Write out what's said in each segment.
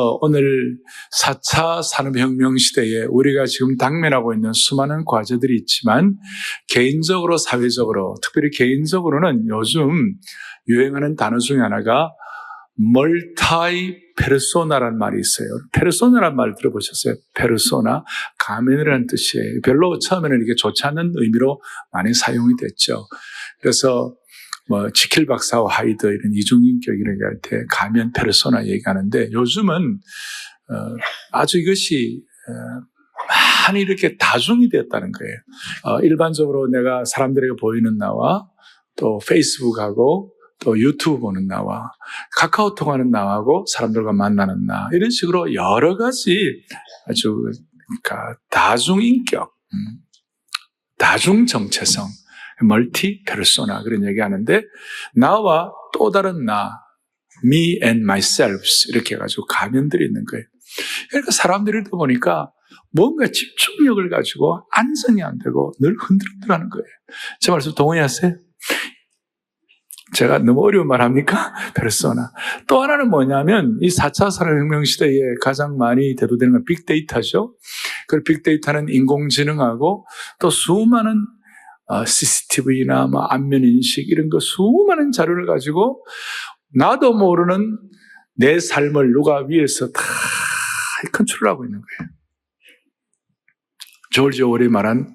그래서 오늘 4차 산업혁명 시대에 우리가 지금 당면하고 있는 수많은 과제들이 있지만 개인적으로, 사회적으로, 특별히 개인적으로는 요즘 유행하는 단어 중에 하나가 멀티 페르소나라는 말이 있어요. 페르소나라는 말 들어보셨어요? 페르소나, 가면이라는 뜻이에요. 별로 처음에는 이게 좋지 않은 의미로 많이 사용이 됐죠. 그래서 지킬 박사와 하이드 이런 이중인격 이런 게 할 때 가면 페르소나 얘기하는데 요즘은 아주 이것이 많이 이렇게 다중이 되었다는 거예요. 일반적으로 내가 사람들에게 보이는 나와 또 페이스북하고 또 유튜브 보는 나와 카카오톡 하는 나하고 사람들과 만나는 나 이런 식으로 여러 가지 아주 그러니까 다중인격, 다중정체성, 멀티 페르소나 그런 얘기하는데 나와 또 다른 나, me and myself 이렇게 해가지고 가면들이 있는 거예요. 그러니까 사람들을 보니까 뭔가 집중력을 가지고 안정이 안 되고 늘 흔들흔들하는 거예요. 제 말씀 동의하세요? 제가 너무 어려운 말 합니까? 페르소나. 또 하나는 뭐냐면 이 4차 산업혁명 시대에 가장 많이 대두되는 건 빅데이터죠. 그 빅데이터는 인공지능하고 또 수많은 CCTV나 안면인식 이런 거 수많은 자료를 가지고 나도 모르는 내 삶을 누가 위에서 다 컨트롤하고 있는 거예요. 조지 오웰이 말한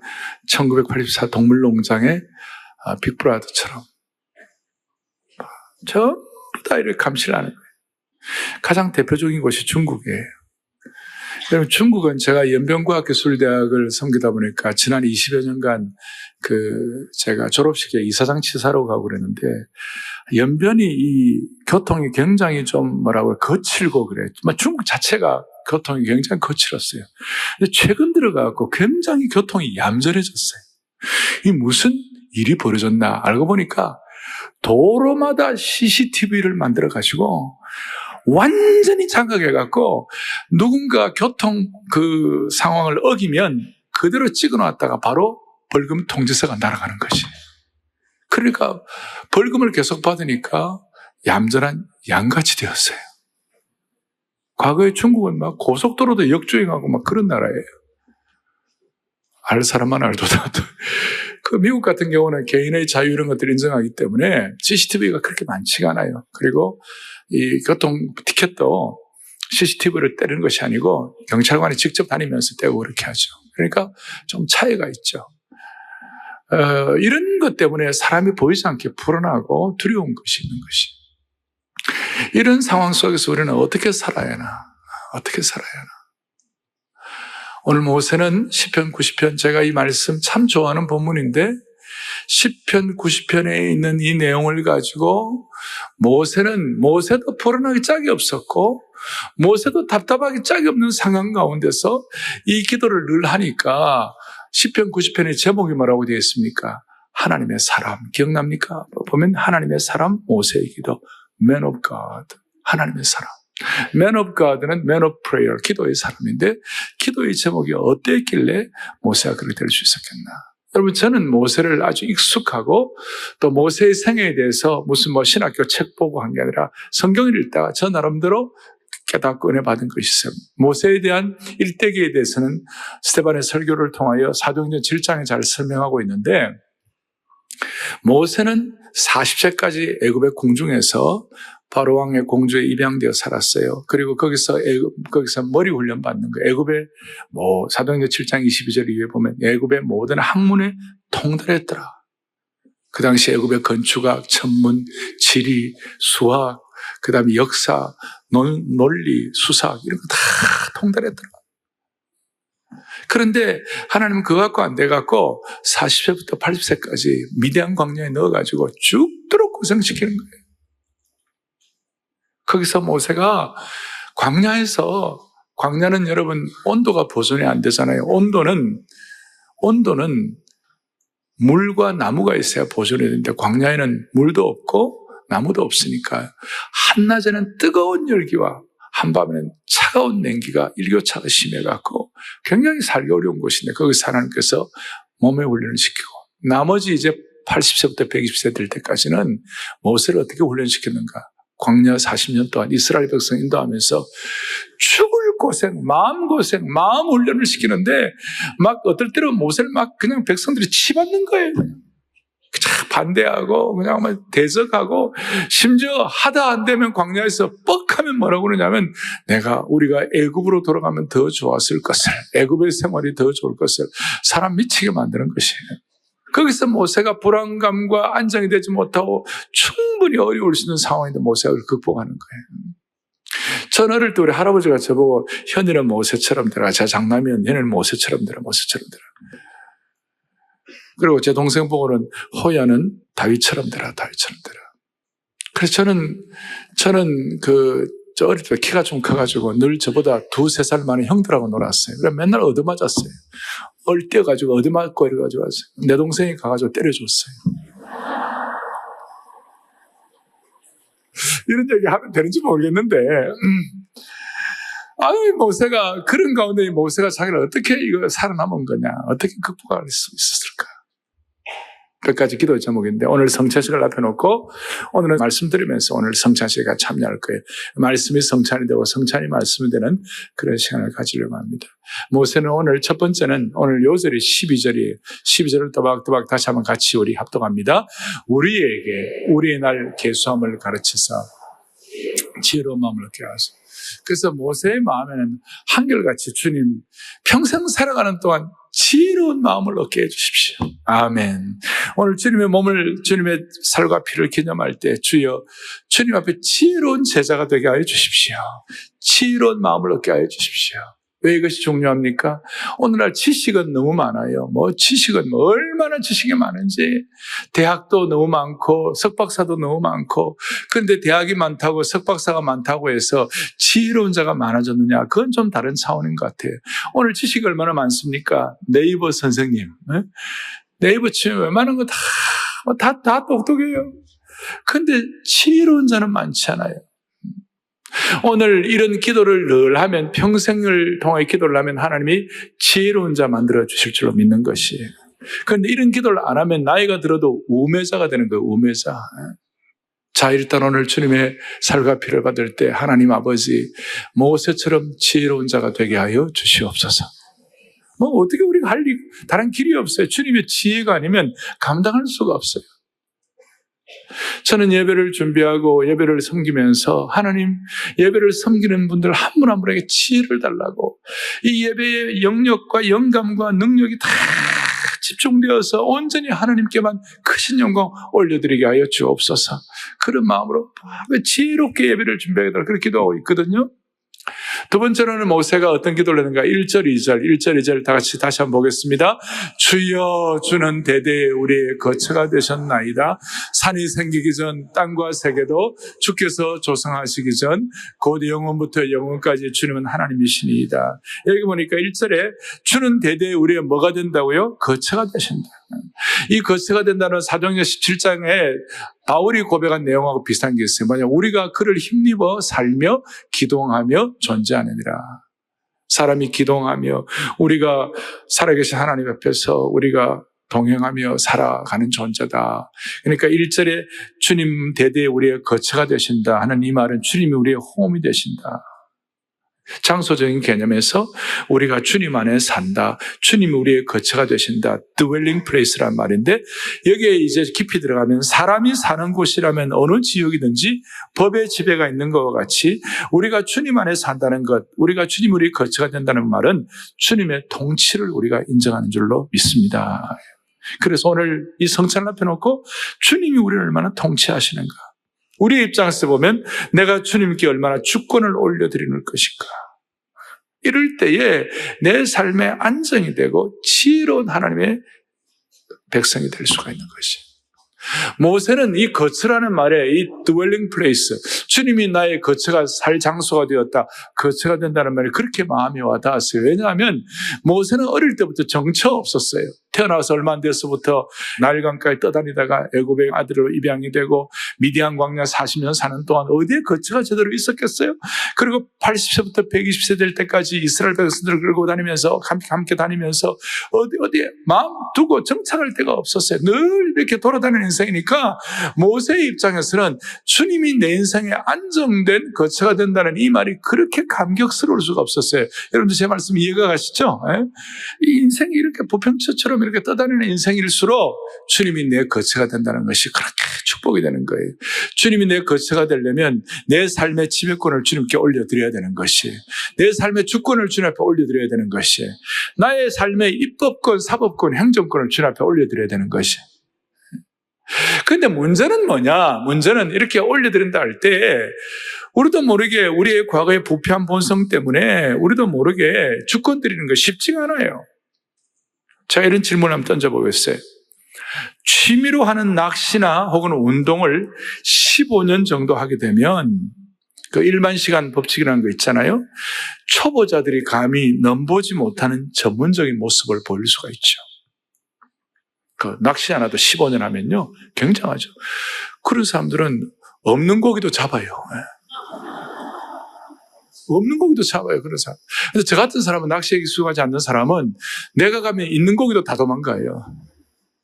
1984 동물농장의 빅브라더처럼 전부 다 이렇게 감시를 하는 거예요. 가장 대표적인 곳이 중국이에요. 여러분, 중국은 제가 연변과학기술대학을 섬기다 보니까 지난 20여 년간 제가 졸업식에 이사장 치사로 가고 그랬는데, 연변이 이 교통이 굉장히 좀 거칠고 그래요. 중국 자체가 교통이 굉장히 거칠었어요. 근데 최근 들어가고 굉장히 교통이 얌전해졌어요. 이 무슨 일이 벌어졌나 알고 보니까 도로마다 CCTV를 만들어가지고 완전히 장악해갖고 누군가 교통 상황을 어기면 그대로 찍어놨다가 바로 벌금 통지서가 날아가는 것이. 그러니까 벌금을 계속 받으니까 얌전한 양같이 되었어요. 과거에 중국은 고속도로도 역주행하고 그런 나라예요. 알 사람만 알도다. 미국 같은 경우는 개인의 자유 이런 것들을 인정하기 때문에 CCTV가 그렇게 많지가 않아요. 그리고 이 교통 티켓도 CCTV를 떼는 것이 아니고 경찰관이 직접 다니면서 떼고 그렇게 하죠. 그러니까 좀 차이가 있죠. 이런 것 때문에 사람이 보이지 않게 불안하고 두려운 것이 있는 것이. 이런 상황 속에서 우리는 어떻게 살아야 하나? 어떻게 살아야 하나? 오늘 모세는 시편 90편, 제가 이 말씀 참 좋아하는 본문인데 시편 90편에 있는 이 내용을 가지고 모세도 불안하기 짝이 없었고 모세도 답답하기 짝이 없는 상황 가운데서 이 기도를 늘 하니까 시편 90편의 제목이 뭐라고 되어 있습니까? 하나님의 사람. 기억납니까? 보면 하나님의 사람, 모세의 기도, Man of God, 하나님의 사람. Man of God는 Man of Prayer, 기도의 사람인데 기도의 제목이 어땠길래 모세가 그렇게 될 수 있었겠나? 여러분, 저는 모세를 아주 익숙하고 또 모세의 생애에 대해서 무슨 신학교 책 보고 한 게 아니라 성경을 읽다가 저 나름대로 깨닫고 은혜 받은 것이 있어요. 모세에 대한 일대기에 대해서는 스데반의 설교를 통하여 사도행전 7장에 잘 설명하고 있는데 모세는 40세까지 애굽의 궁중에서 바로 왕의 공주에 입양되어 살았어요. 그리고 거기서 머리 훈련 받는 거예요. 애굽의 사도행전 7장 22절 이후에 보면 애굽의 모든 학문에 통달했더라. 그 당시 애굽의 건축학, 천문, 지리, 수학, 그 다음에 역사, 논리, 수학 이런 거 다 통달했더라. 그런데 하나님은 그거 갖고 안 돼갖고 40세부터 80세까지 미디안 광야에 넣어가지고 죽도록 고생시키는 거예요. 거기서 모세가 광야는 여러분 온도가 보존이 안 되잖아요. 온도는 물과 나무가 있어야 보존이 되는데 광야에는 물도 없고 나무도 없으니까 한낮에는 뜨거운 열기와 한밤에는 차가운 냉기가 일교차가 심해갖고 굉장히 살기 어려운 곳인데 거기서 하나님께서 몸에 훈련을 시키고 나머지 이제 80세부터 120세 될 때까지는 모세를 어떻게 훈련시켰는가? 광야 40년 동안 이스라엘 백성 인도하면서 죽을 고생, 마음고생, 마음 훈련을 시키는데 막 어떨 때는 모세를 막 그냥 백성들이 치받는 거예요. 반대하고 그냥 막 대적하고 심지어 하다 안 되면 광야에서 뻑하면 뭐라고 그러냐면 우리가 애굽으로 돌아가면 더 좋았을 것을, 애굽의 생활이 더 좋을 것을 사람 미치게 만드는 것이에요. 거기서 모세가 불안감과 안정이 되지 못하고 충분히 어려울 수 있는 상황인데 모세가 그걸 극복하는 거예요. 전 어릴 때 우리 할아버지가 저보고 현이는 모세처럼 되라. 제 장남이는 현이는 모세처럼 되라. 그리고 제 동생 보고는 호야는 다윗처럼 되라. 그래서 저는 저 어릴 때 키가 좀 커가지고 늘 저보다 2-3살 많은 형들하고 놀았어요. 그래서 맨날 얻어맞았어요. 얼뛰어가지고 얻어맞고 이래가지고 왔어요. 내 동생이 가가지고 때려줬어요. 이런 얘기 하면 되는지 모르겠는데, 모세가, 그런 가운데 모세가 자기를 어떻게 살아남은 거냐, 어떻게 극복할 수 있었을까? 끝까지 기도 제목인데, 오늘 성찬식을 앞에 놓고, 오늘은 말씀드리면서 오늘 성찬식에 참여할 거예요. 말씀이 성찬이 되고 성찬이 말씀이 되는 그런 시간을 가지려고 합니다. 모세는 오늘 첫 번째는 오늘 요절이 12절이에요. 12절을 또박또박 다시 한번 같이 우리 합독합니다. 우리에게 우리의 날 계수함을 가르치사 지혜로운 마음을 얻게 하소서. 그래서 모세의 마음에는 한결같이 주님 평생 살아가는 동안 지혜로운 마음을 얻게 해주십시오. 아멘. 오늘 주님의 몸을, 주님의 살과 피를 기념할 때 주여 주님 앞에 지혜로운 제자가 되게 하여 주십시오. 지혜로운 마음을 얻게 하여 주십시오. 왜 이것이 중요합니까? 오늘날 지식은 너무 많아요. 지식은 얼마나 지식이 많은지. 대학도 너무 많고 석박사도 너무 많고, 그런데 대학이 많다고 석박사가 많다고 해서 지혜로운 자가 많아졌느냐? 그건 좀 다른 차원인 것 같아요. 오늘 지식이 얼마나 많습니까? 네이버 선생님, 네이버 치면 웬만한 거 다 똑똑해요. 그런데 지혜로운 자는 많지 않아요. 오늘 이런 기도를 늘 하면, 평생을 통해 기도를 하면 하나님이 지혜로운 자 만들어 주실 줄로 믿는 것이에요. 그런데 이런 기도를 안 하면 나이가 들어도 우매자가 되는 거예요. 우매자. 자, 일단 오늘 주님의 살과 피를 받을 때 하나님 아버지 모세처럼 지혜로운 자가 되게 하여 주시옵소서. 어떻게 우리가 할 다른 길이 없어요. 주님의 지혜가 아니면 감당할 수가 없어요. 저는 예배를 준비하고 예배를 섬기면서 하나님, 예배를 섬기는 분들 한 분 한 분에게 지혜를 달라고, 이 예배의 영역과 영감과 능력이 다 집중되어서 온전히 하나님께만 크신 영광 올려드리게 하여 주옵소서. 그런 마음으로 지혜롭게 예배를 준비하겠다 그렇게 기도하고 있거든요. 두 번째로는 모세가 어떤 기도를 했는가? 1절, 2절 다 같이 다시 한번 보겠습니다. 주여, 주는 대대에 우리의 거처가 되셨나이다. 산이 생기기 전 땅과 세계도 주께서 조성하시기 전 곧 영원부터 영원까지 주님은 하나님이시니이다. 여기 보니까 1절에 주는 대대에 우리의 뭐가 된다고요? 거처가 되신다. 이 거처가 된다는 사도행전 17장에 바울이 고백한 내용하고 비슷한 게 있어요. 만약 우리가 그를 힘입어 살며 기동하며 존재하느니라. 사람이 기동하며 우리가 살아계신 하나님 앞에서 우리가 동행하며 살아가는 존재다. 그러니까 1절에 주님 대대에 우리의 거처가 되신다 하는 이 말은 주님이 우리의 홈이 되신다. 장소적인 개념에서 우리가 주님 안에 산다. 주님이 우리의 거처가 되신다. dwelling place란 말인데, 여기에 이제 깊이 들어가면 사람이 사는 곳이라면 어느 지역이든지 법의 지배가 있는 것과 같이 우리가 주님 안에 산다는 것, 우리가 주님 우리의 거처가 된다는 말은 주님의 통치를 우리가 인정하는 줄로 믿습니다. 그래서 오늘 이 성찬을 앞에 놓고 주님이 우리를 얼마나 통치하시는가, 우리의 입장에서 보면 내가 주님께 얼마나 주권을 올려드리는 것인가, 이럴 때에 내 삶에 안정이 되고 지혜로운 하나님의 백성이 될 수가 있는 것이에요. 모세는 이 거처라는 말에 이 dwelling place, 주님이 나의 거처가 살 장소가 되었다, 거처가 된다는 말이 그렇게 마음이 와닿았어요. 왜냐하면 모세는 어릴 때부터 정처 없었어요. 태어나서 얼마 안 돼서부터 나일강가에 떠다니다가 애굽의 아들로 입양이 되고 미디안 광야 40년 사는 동안 어디에 거처가 제대로 있었겠어요? 그리고 80세부터 120세 될 때까지 이스라엘 백성들을 끌고 다니면서 함께 다니면서 어디에 마음 두고 정착할 데가 없었어요. 늘 이렇게 돌아다니는 인생이니까 모세의 입장에서는 주님이 내 인생에 안정된 거처가 된다는 이 말이 그렇게 감격스러울 수가 없었어요. 여러분들 제 말씀 이해가 가시죠? 이 인생이 이렇게 부평처처럼 이렇게 떠다니는 인생일수록 주님이 내 거처가 된다는 것이 그렇게 축복이 되는 거예요. 주님이 내 거처가 되려면 내 삶의 지배권을 주님께 올려드려야 되는 것이, 내 삶의 주권을 주님 앞에 올려드려야 되는 것이, 나의 삶의 입법권, 사법권, 행정권을 주님 앞에 올려드려야 되는 것이. 그런데 문제는 뭐냐? 문제는 이렇게 올려드린다 할 때 우리도 모르게 우리의 과거의 부패한 본성 때문에 우리도 모르게 주권 드리는 거 쉽지가 않아요. 자, 이런 질문을 한번 던져보겠어요. 취미로 하는 낚시나 혹은 운동을 15년 정도 하게 되면 그 일반 시간 법칙이라는 거 있잖아요. 초보자들이 감히 넘보지 못하는 전문적인 모습을 보일 수가 있죠. 그 낚시 하나도 15년 하면요, 굉장하죠. 그런 사람들은 없는 고기도 잡아요. 없는 고기도 잡아요, 그런 사람. 그래서 저 같은 사람은 낚시에 익숙하지 않는 사람은 내가 가면 있는 고기도 다 도망가요.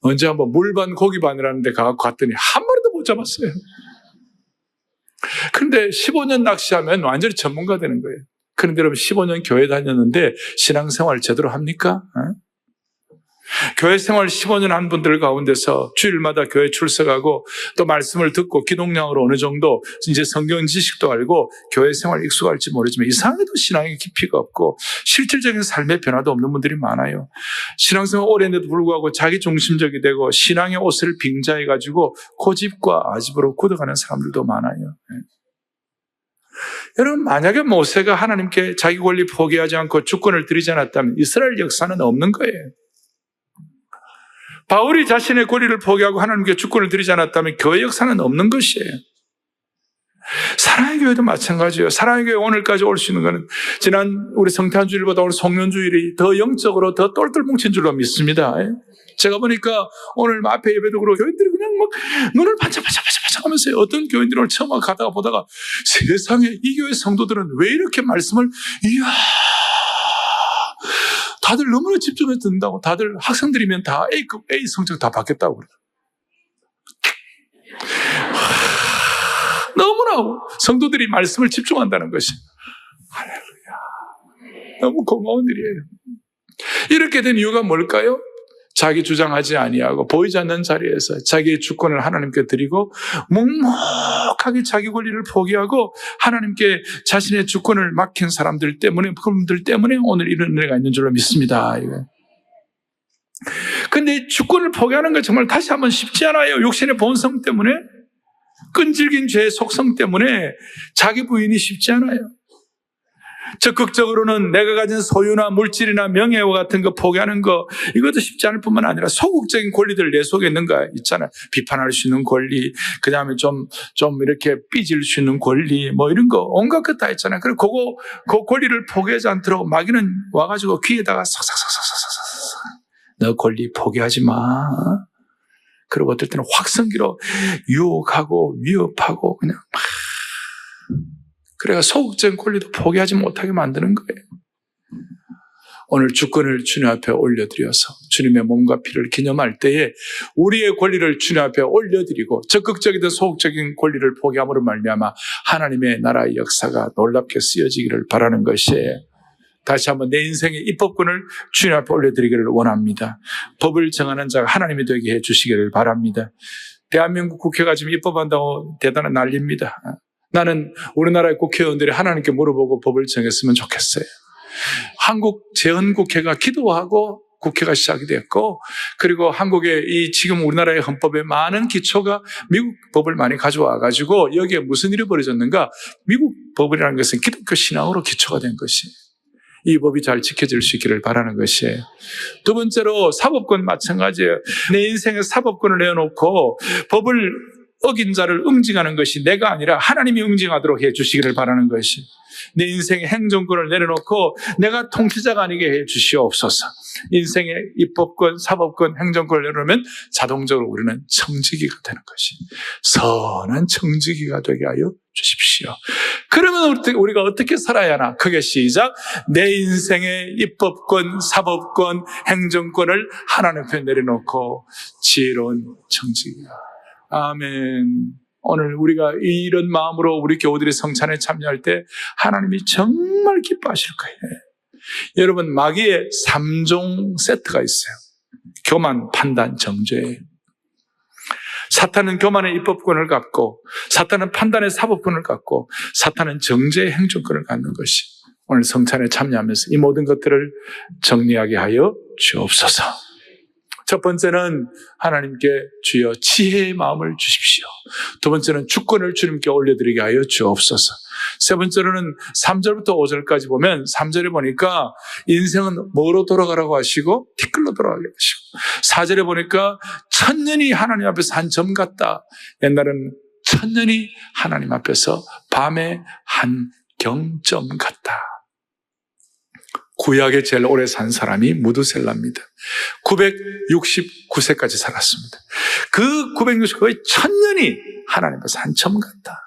언제 한번 물반 고기반이라는 데 갔더니 한 마리도 못 잡았어요. 그런데 15년 낚시하면 완전히 전문가 되는 거예요. 그런데 여러분 15년 교회 다녔는데 신앙생활 제대로 합니까? 교회 생활 15년 한 분들 가운데서 주일마다 교회 출석하고 또 말씀을 듣고 기독량으로 어느 정도 이제 성경 지식도 알고 교회 생활 익숙할지 모르지만 이상하게도 신앙의 깊이가 없고 실질적인 삶의 변화도 없는 분들이 많아요. 신앙생활 오래 했는데도 불구하고 자기 중심적이 되고 신앙의 옷을 빙자해가지고 고집과 아집으로 굳어가는 사람들도 많아요. 여러분, 만약에 모세가 하나님께 자기 권리 포기하지 않고 주권을 드리지 않았다면 이스라엘 역사는 없는 거예요. 바울이 자신의 권리를 포기하고 하나님께 주권을 드리지 않았다면 교회 역사는 없는 것이에요. 사랑의 교회도 마찬가지예요. 사랑의 교회 오늘까지 올 수 있는 것은 지난 우리 성탄 주일보다 오늘 송년주일이 더 영적으로 더 똘똘 뭉친 줄로 믿습니다. 제가 보니까 오늘 앞에 예배도 그렇고 교인들이 그냥 막 눈을 반짝반짝반짝 하면서 어떤 교인들을 처음 가다가 보다가 세상에 이 교회 성도들은 왜 이렇게 말씀을 이야 다들 너무나 집중해서 듣는다고 다들 학생들이면 다 A급 A 성적 다 받겠다고 그래요. 너무나 성도들이 말씀을 집중한다는 것이 할렐루야. 너무 고마운 일이에요. 이렇게 된 이유가 뭘까요? 자기 주장하지 아니하고 보이지 않는 자리에서 자기의 주권을 하나님께 드리고 묵묵하게 자기 권리를 포기하고 하나님께 자신의 주권을 맡긴 사람들 때문에 그분들 때문에 오늘 이런 은혜가 있는 줄로 믿습니다. 그런데 주권을 포기하는 건 정말 다시 한번 쉽지 않아요. 육신의 본성 때문에 끈질긴 죄의 속성 때문에 자기 부인이 쉽지 않아요. 적극적으로는 내가 가진 소유나 물질이나 명예와 같은 거 포기하는 거 이것도 쉽지 않을 뿐만 아니라 소극적인 권리들 내 속에 있는 거 있잖아요. 비판할 수 있는 권리, 그 다음에 좀 이렇게 삐질 수 있는 권리 뭐 이런 거 온갖 것 다 있잖아요. 그리고 그 권리를 포기하지 않도록 마귀는 와가지고 귀에다가 삭삭삭삭삭삭 너 권리 포기하지 마. 그리고 어떨 때는 확성기로 유혹하고 위협하고 그냥 막 그래가 소극적인 권리도 포기하지 못하게 만드는 거예요. 오늘 주권을 주님 앞에 올려드려서 주님의 몸과 피를 기념할 때에 우리의 권리를 주님 앞에 올려드리고 적극적이든 소극적인 권리를 포기함으로 말미암아 하나님의 나라의 역사가 놀랍게 쓰여지기를 바라는 것이에요. 다시 한번 내 인생의 입법권을 주님 앞에 올려드리기를 원합니다. 법을 정하는 자가 하나님이 되게 해주시기를 바랍니다. 대한민국 국회가 지금 입법한다고 대단한 난리입니다. 나는 우리나라의 국회의원들이 하나님께 물어보고 법을 정했으면 좋겠어요. 한국 재헌국회가 기도하고 국회가 시작이 됐고 그리고 한국의 이 지금 우리나라의 헌법에 많은 기초가 미국 법을 많이 가져와가지고 여기에 무슨 일이 벌어졌는가? 미국 법이라는 것은 기독교 신앙으로 기초가 된 것이에요. 이 법이 잘 지켜질 수 있기를 바라는 것이에요. 두 번째로 사법권 마찬가지예요. 내 인생에 사법권을 내어놓고 법을 어긴 자를 응징하는 것이 내가 아니라 하나님이 응징하도록 해 주시기를 바라는 것이 내 인생의 행정권을 내려놓고 내가 통치자가 아니게 해 주시옵소서. 인생의 입법권, 사법권, 행정권을 내려놓으면 자동적으로 우리는 청지기가 되는 것이 선한 청지기가 되게 하여 주십시오. 그러면 우리가 어떻게 살아야 하나? 크게 시작. 내 인생의 입법권, 사법권, 행정권을 하나님 앞에 내려놓고 지혜로운 청지기가 아멘. 오늘 우리가 이런 마음으로 우리 교우들이 성찬에 참여할 때 하나님이 정말 기뻐하실 거예요. 여러분, 마귀의 3종 세트가 있어요. 교만, 판단, 정죄. 사탄은 교만의 입법권을 갖고, 사탄은 판단의 사법권을 갖고, 사탄은 정죄의 행정권을 갖는 것이 오늘 성찬에 참여하면서 이 모든 것들을 정리하게 하여 주옵소서. 첫 번째는 하나님께 주여 지혜의 마음을 주십시오. 두 번째는 주권을 주님께 올려드리게 하여 주옵소서. 세 번째로는 3절부터 5절까지 보면 3절에 보니까 인생은 뭐로 돌아가라고 하시고 티끌로 돌아가게 하시고, 4절에 보니까 천년이 하나님 앞에서 한 점 같다. 옛날은 천년이 하나님 앞에서 밤의 한 경점 같다. 구약에 제일 오래 산 사람이 무드셀라입니다. 969세까지 살았습니다. 그 960, 거의 1000년이 하나님 앞에서 한 점 같다.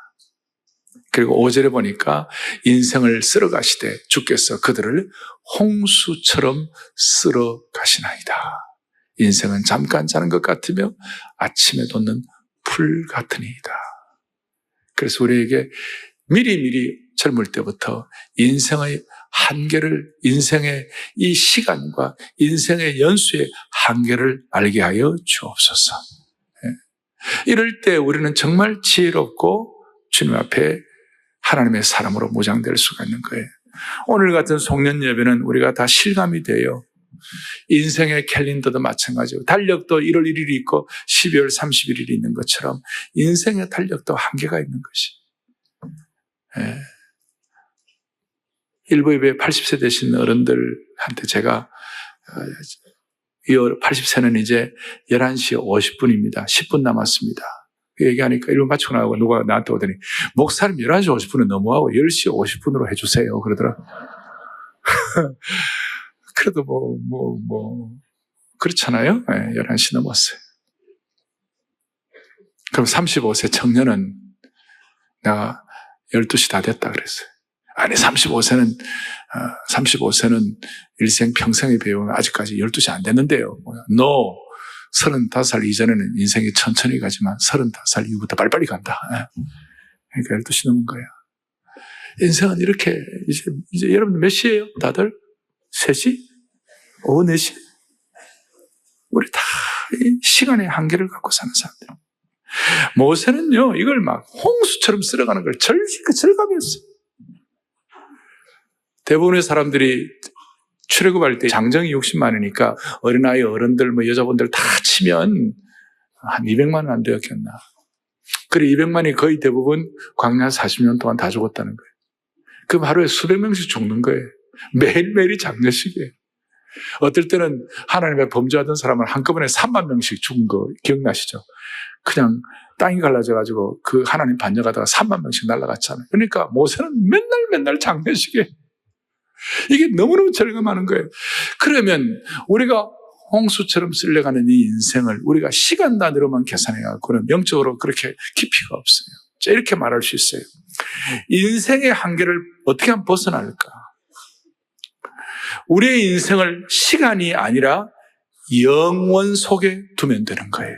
그리고 5절에 보니까 인생을 쓸어 가시되 주께서 그들을 홍수처럼 쓸어 가시나이다. 인생은 잠깐 자는 것 같으며 아침에 돋는 풀 같으니이다. 그래서 우리에게 미리미리 젊을 때부터 인생의 한계를, 인생의 이 시간과 인생의 연수의 한계를 알게 하여 주옵소서. 이럴 때 우리는 정말 지혜롭고 주님 앞에 하나님의 사람으로 무장될 수가 있는 거예요. 오늘 같은 송년 예배는 우리가 다 실감이 돼요. 인생의 캘린더도 마찬가지고, 달력도 1월 1일이 있고 12월 31일이 있는 것처럼 인생의 달력도 한계가 있는 것이. 일부 예배 80세 되신 어른들한테 제가 80세는 이제 11시 50분입니다. 10분 남았습니다. 얘기하니까 1분 맞추고 나가고 누가 나한테 오더니 목사님 11시 50분은 너무하고 10시 50분으로 해주세요. 그러더라. 그래도 그렇잖아요. 11시 넘었어요. 그럼 35세 청년은 내가 12시 다 됐다 그랬어요. 아니, 35세는 일생 평생에 배우면 아직까지 12시 안 됐는데요. No. 35살 이전에는 인생이 천천히 가지만 35살 이후부터 빨리빨리 간다. 그러니까 12시 넘은 거야. 인생은 이렇게, 이제 여러분 몇 시예요? 다들? 3시? 오후 4시? 우리 다 시간의 한계를 갖고 사는 사람들. 모세는요, 이걸 막 홍수처럼 쓸어가는 걸 절감했어요. 대부분의 사람들이 출애굽할 때 장정이 60만이니까 어린아이, 어른들, 여자분들 다 치면 한 200만 원 안 되었겠나. 그래 200만이 거의 대부분 광야 40년 동안 다 죽었다는 거예요. 그럼 하루에 수백 명씩 죽는 거예요. 매일매일이 장례식이에요. 어떨 때는 하나님의 범죄하던 사람을 한꺼번에 3만 명씩 죽은 거 기억나시죠? 그냥 땅이 갈라져가지고 그 하나님 반역하다가 3만 명씩 날아갔잖아요. 그러니까 모세는 맨날 장례식에 이게 너무너무 절감하는 거예요. 그러면 우리가 홍수처럼 쓸려가는 이 인생을 우리가 시간 단위로만 계산해갖고는 영적으로 그렇게 깊이가 없어요. 자, 이렇게 말할 수 있어요. 인생의 한계를 어떻게 하면 벗어날까? 우리의 인생을 시간이 아니라 영원 속에 두면 되는 거예요.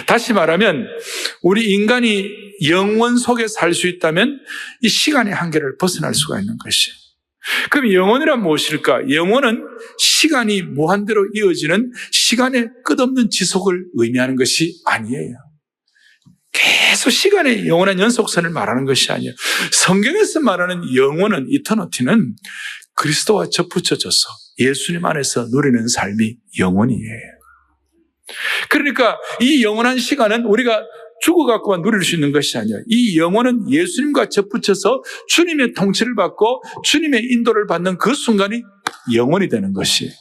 다시 말하면 우리 인간이 영원 속에 살 수 있다면 이 시간의 한계를 벗어날 수가 있는 것이에요. 그럼 영원이란 무엇일까? 영원은 시간이 무한대로 이어지는 시간의 끝없는 지속을 의미하는 것이 아니에요. 계속 시간의 영원한 연속선을 말하는 것이 아니에요. 성경에서 말하는 영원은, 이터너티는 그리스도와 접붙여져서 예수님 안에서 누리는 삶이 영원이에요. 그러니까 이 영원한 시간은 우리가 죽어갖고만 누릴 수 있는 것이 아니에요. 이 영혼은 예수님과 접붙여서 주님의 통치를 받고 주님의 인도를 받는 그 순간이 영원이 되는 것이에요.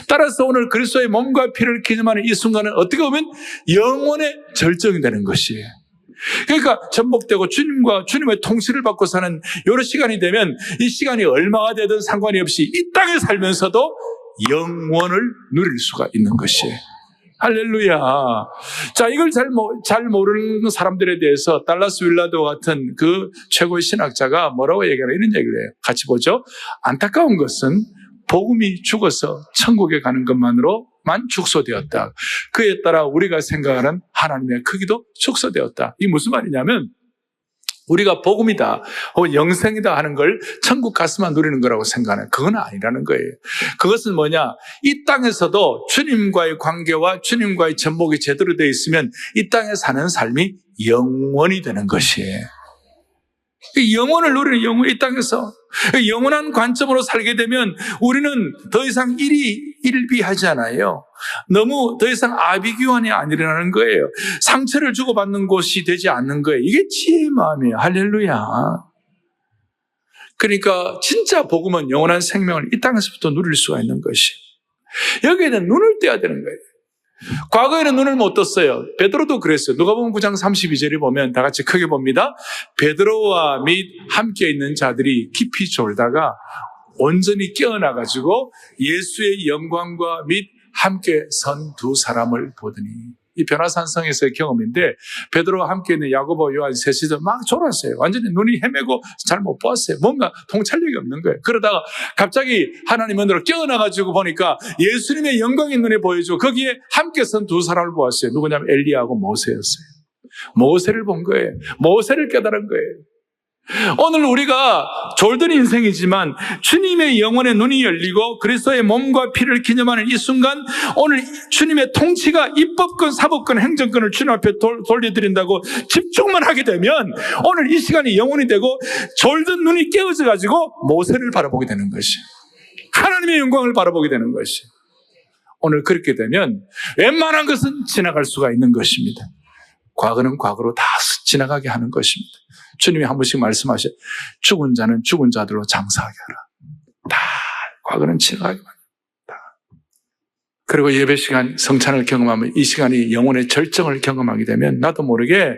따라서 오늘 그리스도의 몸과 피를 기념하는 이 순간은 어떻게 보면 영원의 절정이 되는 것이에요. 그러니까 전복되고 주님의 통치를 받고 사는 이런 시간이 되면 이 시간이 얼마가 되든 상관이 없이 이 땅에 살면서도 영원을 누릴 수가 있는 것이에요. 할렐루야. 자, 이걸 잘 모르는 사람들에 대해서 달라스 윌라도 같은 그 최고의 신학자가 뭐라고 얘기하나 이런 얘기를 해요. 같이 보죠. 안타까운 것은 복음이 죽어서 천국에 가는 것만으로 축소되었다. 그에 따라 우리가 생각하는 하나님의 크기도 축소되었다. 이게 무슨 말이냐면 우리가 복음이다, 영생이다 하는 걸 천국 가서만 누리는 거라고 생각하는, 그건 아니라는 거예요. 그것은 뭐냐? 이 땅에서도 주님과의 관계와 주님과의 전복이 제대로 되어 있으면 이 땅에 사는 삶이 영원이 되는 것이에요. 영원을 누리는 영원, 이 땅에서 영원한 관점으로 살게 되면 우리는 더 이상 일비하지 않아요. 너무 더 이상 아비규환이 안 일어나는 거예요. 상처를 주고받는 곳이 되지 않는 거예요. 이게 지혜의 마음이에요. 할렐루야. 그러니까 진짜 복음은 영원한 생명을 이 땅에서부터 누릴 수가 있는 것이, 여기에는 눈을 떼야 되는 거예요. 과거에는 눈을 못 떴어요. 베드로도 그랬어요. 누가복음 9장 32절에 보면 다 같이 크게 봅니다. 베드로와 및 함께 있는 자들이 깊이 졸다가 온전히 깨어나가지고 예수의 영광과 및 함께 선 두 사람을 보더니, 이 변화산성에서의 경험인데 베드로와 함께 있는 야고보, 요한 셋이서 막 졸았어요. 완전히 눈이 헤매고 잘 못 보았어요. 뭔가 통찰력이 없는 거예요. 그러다가 갑자기 하나님 은혜로 깨어나가지고 보니까 예수님의 영광이 눈에 보여주고 거기에 함께 선 두 사람을 보았어요. 누구냐면 엘리야하고 모세였어요. 모세를 본 거예요. 모세를 깨달은 거예요. 오늘 우리가 졸든 인생이지만 주님의 영혼의 눈이 열리고 그리스도의 몸과 피를 기념하는 이 순간, 오늘 주님의 통치가 입법권, 사법권, 행정권을 주님 앞에 돌려드린다고 집중만 하게 되면 오늘 이 시간이 영혼이 되고 졸든 눈이 깨어져 가지고 모세를 바라보게 되는 것이, 하나님의 영광을 바라보게 되는 것이, 오늘 그렇게 되면 웬만한 것은 지나갈 수가 있는 것입니다. 과거는 과거로 다 지나가게 하는 것입니다. 주님이 한 번씩 말씀하셔, 죽은 자는 죽은 자들로 장사하게 하라. 다 과거는 지나가게 합니다. 그리고 예배 시간, 성찬을 경험하면 이 시간이 영혼의 절정을 경험하게 되면 나도 모르게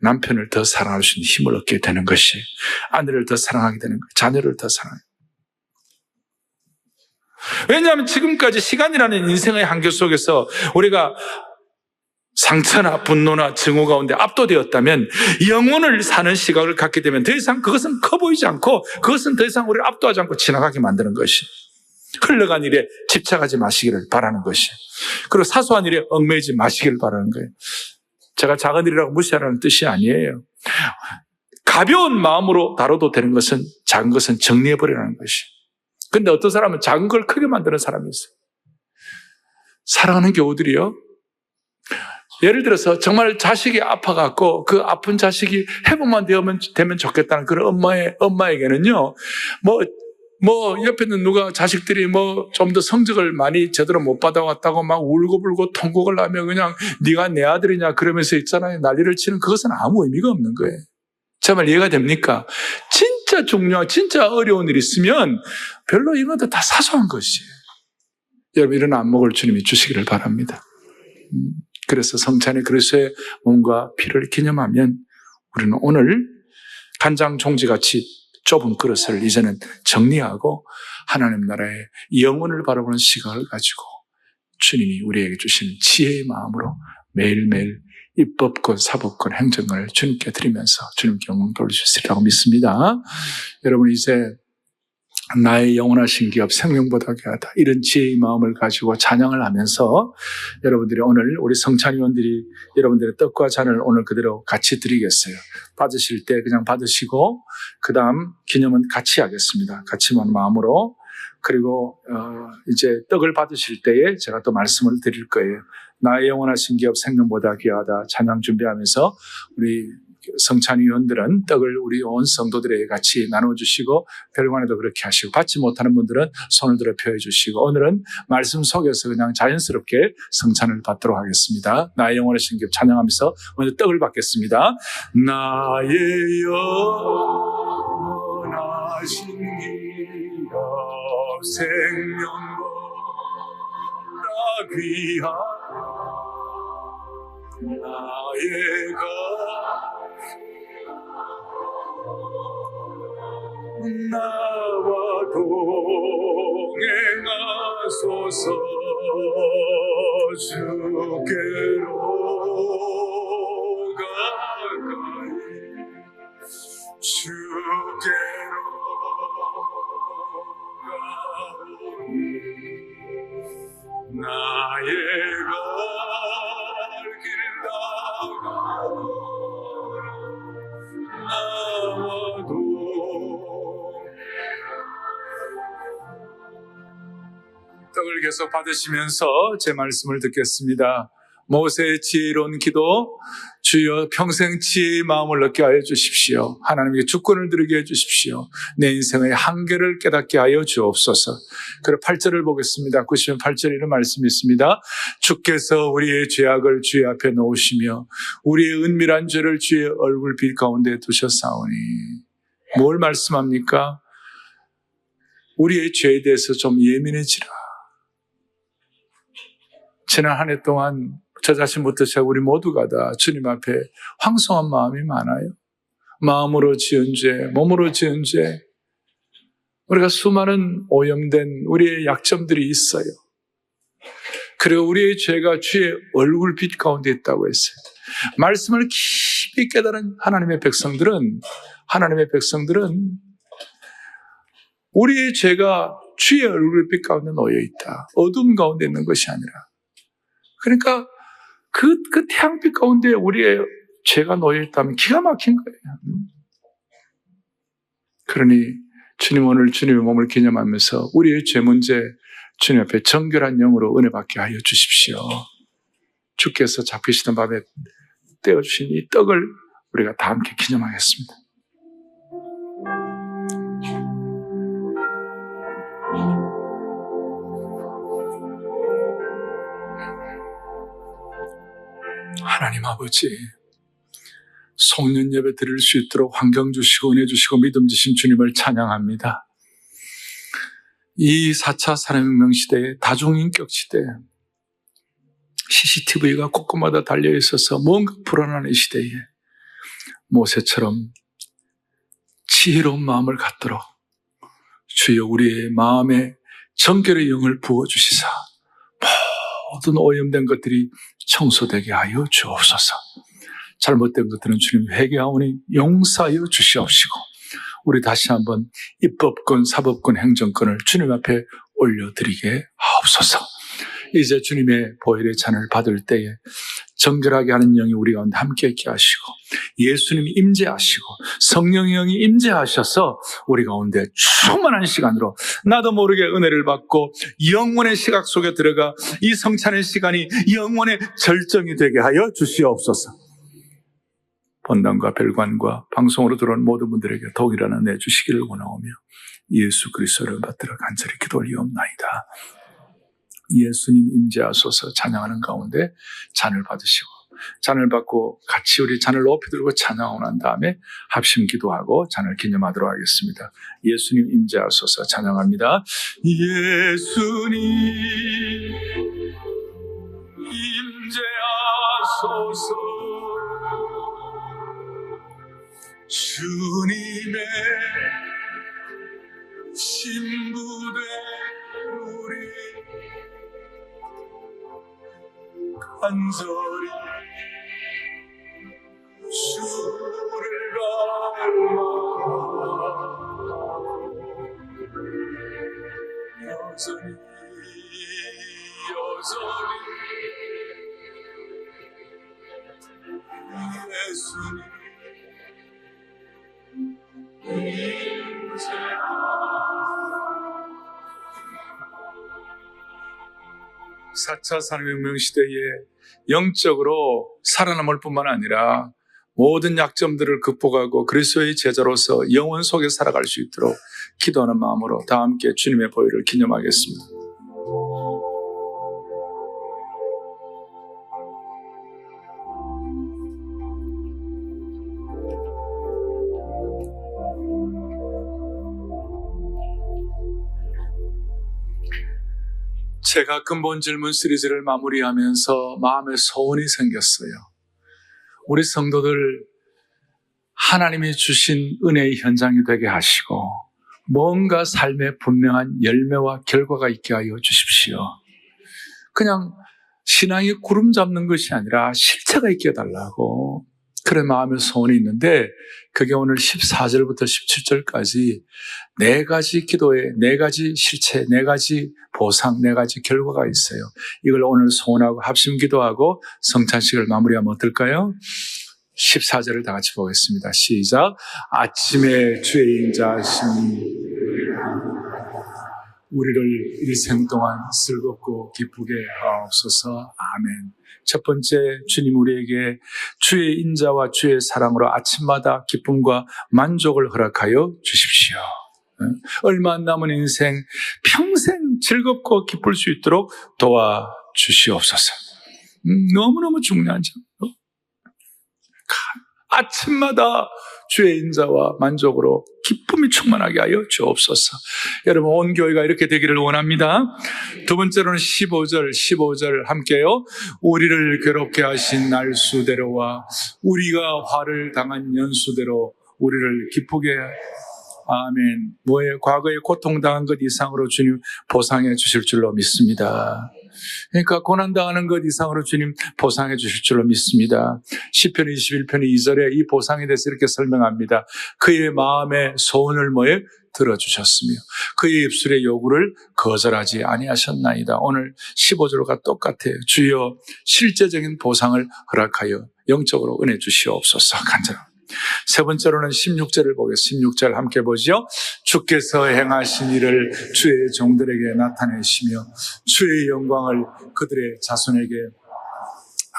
남편을 더 사랑할 수 있는 힘을 얻게 되는 것이, 아내를 더 사랑하게 되는 것, 자녀를 더 사랑하게. 왜냐하면 지금까지 시간이라는 인생의 한계 속에서 우리가 상처나 분노나 증오 가운데 압도되었다면, 영혼을 사는 시각을 갖게 되면 더 이상 그것은 커 보이지 않고, 그것은 더 이상 우리를 압도하지 않고 지나가게 만드는 것이, 흘러간 일에 집착하지 마시기를 바라는 것이, 그리고 사소한 일에 얽매이지 마시기를 바라는 거예요. 제가 작은 일이라고 무시하라는 뜻이 아니에요. 가벼운 마음으로 다뤄도 되는 것은, 작은 것은 정리해버리라는 것이. 근데 어떤 사람은 작은 걸 크게 만드는 사람이 있어요. 사랑하는 교우들이요, 예를 들어서 정말 자식이 아파갖고 그 아픈 자식이 회복만 되면 좋겠다는 그런 엄마에게는요, 옆에 있는 누가 자식들이 좀 더 성적을 많이 제대로 못 받아왔다고 막 울고불고 통곡을 하며 그냥 네가 내 아들이냐 그러면서 있잖아요. 난리를 치는, 그것은 아무 의미가 없는 거예요. 정말 이해가 됩니까? 진짜 중요한, 진짜 어려운 일이 있으면 별로 이건 다 사소한 것이에요. 여러분, 이런 안목을 주님이 주시기를 바랍니다. 그래서 성찬의 그리스도의 몸과 피를 기념하면 우리는 오늘 간장 종지같이 좁은 그릇을 이제는 정리하고 하나님 나라의 영혼을 바라보는 시각을 가지고 주님이 우리에게 주시는 지혜의 마음으로 매일매일 입법권, 사법권, 행정권을 주님께 드리면서 주님께 영광 돌려주시리라고 믿습니다. 여러분, 이제 나의 영원하신 기업 생명보다 귀하다, 이런 지혜의 마음을 가지고 찬양을 하면서 여러분들이 오늘 우리 성찬위원들이 여러분들의 떡과 잔을 오늘 그대로 같이 드리겠어요. 받으실 때 그냥 받으시고 그 다음 기념은 같이 하겠습니다. 같이만 마음으로. 그리고 이제 떡을 받으실 때에 제가 또 말씀을 드릴 거예요. 나의 영원하신 기업 생명보다 귀하다 찬양 준비하면서 우리 성찬위원들은 떡을 우리 온 성도들에게 같이 나눠주시고 별관에도 그렇게 하시고, 받지 못하는 분들은 손을 들어 펴해 주시고, 오늘은 말씀 속에서 그냥 자연스럽게 성찬을 받도록 하겠습니다. 나의 영원하신 기업 찬양하면서 먼저 떡을 받겠습니다. 나의 영원하신 기업 생명보다 귀하다 나의 나와 동행하소서 주께로 가까이 주께로 가오니 나의 갈 길 나와도 떡을 계속 받으시면서 제 말씀을 듣겠습니다. 모세의 지혜로운 기도, 주여 평생 지혜의 마음을 얻게 하여 주십시오. 하나님께 주권을 드리게 해 주십시오. 내 인생의 한계를 깨닫게 하여 주옵소서. 그리고 8절을 보겠습니다. 98절에 이런 말씀이 있습니다. 주께서 우리의 죄악을 주의 앞에 놓으시며 우리의 은밀한 죄를 주의 얼굴빛 가운데 두셨사오니. 뭘 말씀합니까? 우리의 죄에 대해서 좀 예민해지라. 지난 한 해 동안 저 자신부터 시작 우리 모두가 다 주님 앞에 황송한 마음이 많아요. 마음으로 지은 죄, 몸으로 지은 죄, 우리가 수많은 오염된 우리의 약점들이 있어요. 그리고 우리의 죄가 주의 얼굴빛 가운데 있다고 했어요. 말씀을 깊이 깨달은 하나님의 백성들은 우리의 죄가 주의 얼굴빛 가운데 놓여 있다. 어둠 가운데 있는 것이 아니라. 그러니까 그 태양빛 가운데 우리의 죄가 놓여 있다면 기가 막힌 거예요. 그러니 주님 오늘 주님의 몸을 기념하면서 우리의 죄 문제 주님 앞에 정결한 영으로 은혜 받게 하여 주십시오. 주께서 잡히시던 밤에 떼어주신 이 떡을 우리가 다 함께 기념하겠습니다. 하나님 아버지, 송년 예배 드릴 수 있도록 환경 주시고 은혜 주시고 믿음 주신 주님을 찬양합니다. 이 4차 산업혁명 시대에 다중인격 시대에 CCTV가 곳곳마다 달려있어서 뭔가 불안한 이 시대에 모세처럼 지혜로운 마음을 갖도록 주여 우리의 마음에 정결의 영을 부어주시사 모든 오염된 것들이 청소되게 하여 주옵소서. 잘못된 것들은 주님 회개하오니 용서하여 주시옵시고 우리 다시 한번 입법권, 사법권, 행정권을 주님 앞에 올려드리게 하옵소서. 이제 주님의 보혈의 잔을 받을 때에 정결하게 하는 영이 우리 가운데 함께 있게 하시고 예수님이 임재하시고 성령의 영이 임재하셔서 우리 가운데 충만한 시간으로 나도 모르게 은혜를 받고 영원의 시각 속에 들어가 이 성찬의 시간이 영원의 절정이 되게 하여 주시옵소서. 본당과 별관과 방송으로 들어온 모든 분들에게 동일한 은혜 주시기를 원하오며 예수 그리스도를 받들어 간절히 기도 올리옵나이다. 예수님 임재하소서. 찬양하는 가운데 잔을 받으시고 잔을 받고 같이 우리 잔을 높이 들고 찬양하고 난 다음에 합심 기도하고 잔을 기념하도록 하겠습니다. 예수님 임재하소서. 찬양합니다. 예수님 임재하소서. 주님의 신부된 우리 간절히 주를 닮아 여전히 예수님 사차 산업혁명 시대에 영적으로 살아남을 뿐만 아니라 모든 약점들을 극복하고 그리스도의 제자로서 영원 속에 살아갈 수 있도록 기도하는 마음으로 다 함께 주님의 보혈을 기념하겠습니다. 제가 근본 질문 시리즈를 마무리하면서 마음에 소원이 생겼어요. 우리 성도들 하나님이 주신 은혜의 현장이 되게 하시고 뭔가 삶에 분명한 열매와 결과가 있게 하여 주십시오. 그냥 신앙이 구름 잡는 것이 아니라 실체가 있게 해달라고. 그런 마음의 소원이 있는데 그게 오늘 14절부터 17절까지 4가지 기도에 4가지 실체, 4가지 보상, 4가지 결과가 있어요. 이걸 오늘 소원하고 합심 기도하고 성찬식을 마무리하면 어떨까요? 14절을 다 같이 보겠습니다. 시작. 아침에 주의 인자하심이 우리를 일생 동안 즐겁고 기쁘게 하옵소서. 아멘. 첫 번째, 주님 우리에게 주의 인자와 주의 사랑으로 아침마다 기쁨과 만족을 허락하여 주십시오. 얼마 안 남은 인생 평생 즐겁고 기쁠 수 있도록 도와주시옵소서. 너무너무 중요한 점. 아침마다 주의 인자와 만족으로 기쁨이 충만하게 하여 주옵소서. 여러분, 온 교회가 이렇게 되기를 원합니다. 두 번째로는 15절 함께요. 우리를 괴롭게 하신 날수대로와 우리가 화를 당한 연수대로 우리를 기쁘게 아멘. 과거에 고통당한 것 이상으로 주님 보상해 주실 줄로 믿습니다. 그러니까 고난당하는 것 이상으로 주님 보상해 주실 줄로 믿습니다. 시편 21편 2절에 이 보상에 대해서 이렇게 설명합니다. 그의 마음의 소원을 들어주셨으며 그의 입술의 요구를 거절하지 아니하셨나이다. 오늘 15절과 똑같아요. 주여 실제적인 보상을 허락하여 영적으로 은혜 주시옵소서. 간절합니다. 세 번째로는 16절을 보겠습니다. 16절 함께 보죠. 주께서 행하신 일을 주의 종들에게 나타내시며 주의 영광을 그들의 자손에게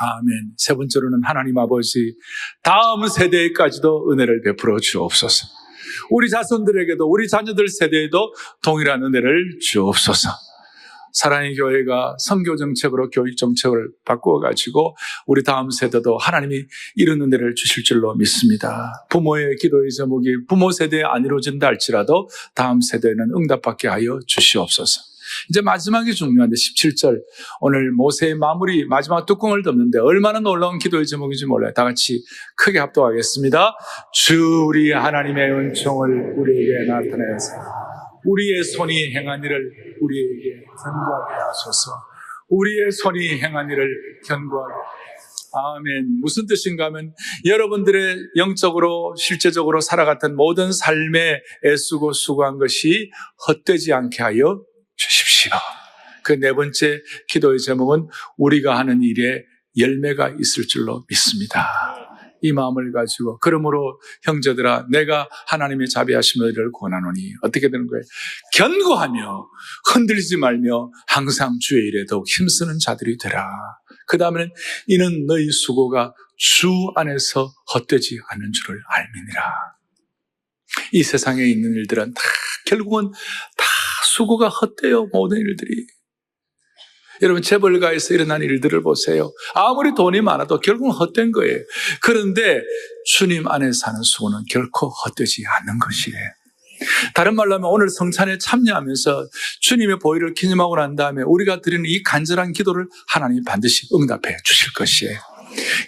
아멘. 세 번째로는 하나님 아버지 다음 세대까지도 은혜를 베풀어 주옵소서. 우리 자손들에게도 우리 자녀들 세대에도 동일한 은혜를 주옵소서. 사랑의 교회가 선교 정책으로 교육 정책을 바꾸어가지고 우리 다음 세대도 하나님이 이런 은혜를 주실 줄로 믿습니다. 부모의 기도의 제목이 부모 세대에 안 이루어진다 할지라도 다음 세대에는 응답받게 하여 주시옵소서. 이제 마지막이 중요한데 17절 오늘 모세의 마무리 마지막 뚜껑을 덮는데 얼마나 놀라운 기도의 제목인지 몰라요. 다 같이 크게 합독하겠습니다. 주 우리 하나님의 은총을 우리에게 나타내서 우리의 손이 행한 일을 우리에게 견고하게 하소서. 우리의 손이 행한 일을 견고하게. 아멘. 무슨 뜻인가 하면 여러분들의 영적으로 실제적으로 살아갔던 모든 삶에 애쓰고 수고한 것이 헛되지 않게 하여 주십시오. 그 네 번째 기도의 제목은 우리가 하는 일에 열매가 있을 줄로 믿습니다. 이 마음을 가지고 그러므로 형제들아 내가 하나님의 자비하신 너희를 권하노니 어떻게 되는 거예요? 견고하며 흔들리지 말며 항상 주의 일에 더욱 힘쓰는 자들이 되라. 그 다음에는 이는 너희 수고가 주 안에서 헛되지 않는 줄을 알미니라. 이 세상에 있는 일들은 다 결국은 다 수고가 헛돼요. 모든 일들이. 여러분 재벌가에서 일어난 일들을 보세요. 아무리 돈이 많아도 결국은 헛된 거예요. 그런데 주님 안에 사는 수고는 결코 헛되지 않는 것이에요. 다른 말로 하면 오늘 성찬에 참여하면서 주님의 보혈을 기념하고 난 다음에 우리가 드리는 이 간절한 기도를 하나님이 반드시 응답해 주실 것이에요.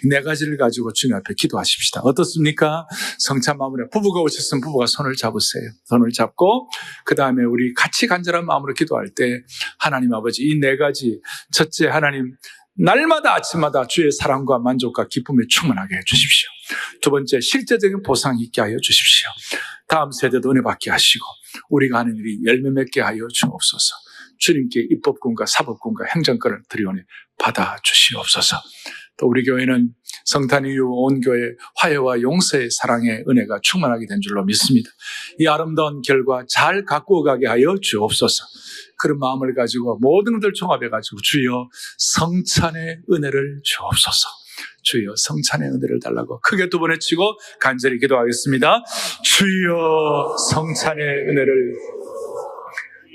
네 가지를 가지고 주님 앞에 기도하십시다. 어떻습니까? 성찬 마무리 부부가 오셨으면 부부가 손을 잡으세요. 손을 잡고 그 다음에 우리 같이 간절한 마음으로 기도할 때 하나님 아버지 이 네 가지 첫째 하나님 날마다 아침마다 주의 사랑과 만족과 기쁨에 충만하게 해주십시오. 두 번째 실제적인 보상이 있게 하여 주십시오. 다음 세대도 은혜 받게 하시고 우리가 하는 일이 열매 맺게 하여 주옵소서. 주님께 입법권과 사법권과 행정권을 드리오니 받아 주시옵소서. 또 우리 교회는 성탄 이후 온 교회 화해와 용서의 사랑의 은혜가 충만하게 된 줄로 믿습니다. 이 아름다운 결과 잘 가꾸어 가게 하여 주옵소서. 그런 마음을 가지고 모든 것들 종합해가지고 주여 성찬의 은혜를 주옵소서. 주여 성찬의 은혜를 달라고 크게 두 번 외치고 간절히 기도하겠습니다. 주여 성찬의 은혜를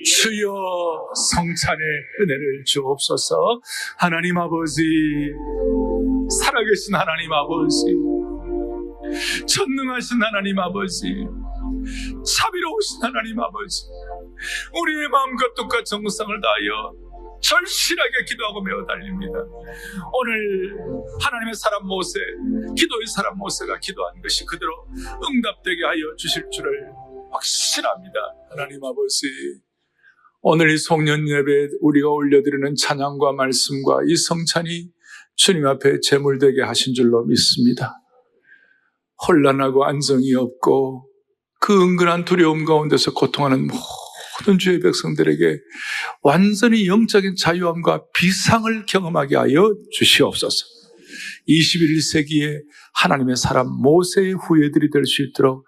주여 성찬의 은혜를 주옵소서. 하나님 아버지 살아계신 하나님 아버지 전능하신 하나님 아버지 자비로우신 하나님 아버지 우리의 마음과 뜻과 정성을 다하여 절실하게 기도하고 매어 달립니다. 오늘 하나님의 사람 모세 기도의 사람 모세가 기도한 것이 그대로 응답되게 하여 주실 줄을 확신합니다. 하나님 아버지 오늘 이 송년 예배에 우리가 올려드리는 찬양과 말씀과 이 성찬이 주님 앞에 제물되게 하신 줄로 믿습니다. 혼란하고 안정이 없고 그 은근한 두려움 가운데서 고통하는 모든 주의 백성들에게 완전히 영적인 자유함과 비상을 경험하게 하여 주시옵소서. 21세기에 하나님의 사람 모세의 후예들이 될 수 있도록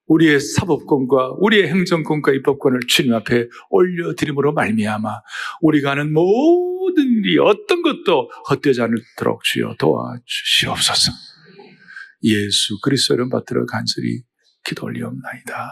우리의 사법권과 우리의 행정권과 입법권을 주님 앞에 올려드림으로 말미암아 우리가 하는 모든 일이 어떤 것도 헛되지 않도록 주여 도와주시옵소서. 예수 그리스도 이름 받들어 간절히 기도 올리옵나이다.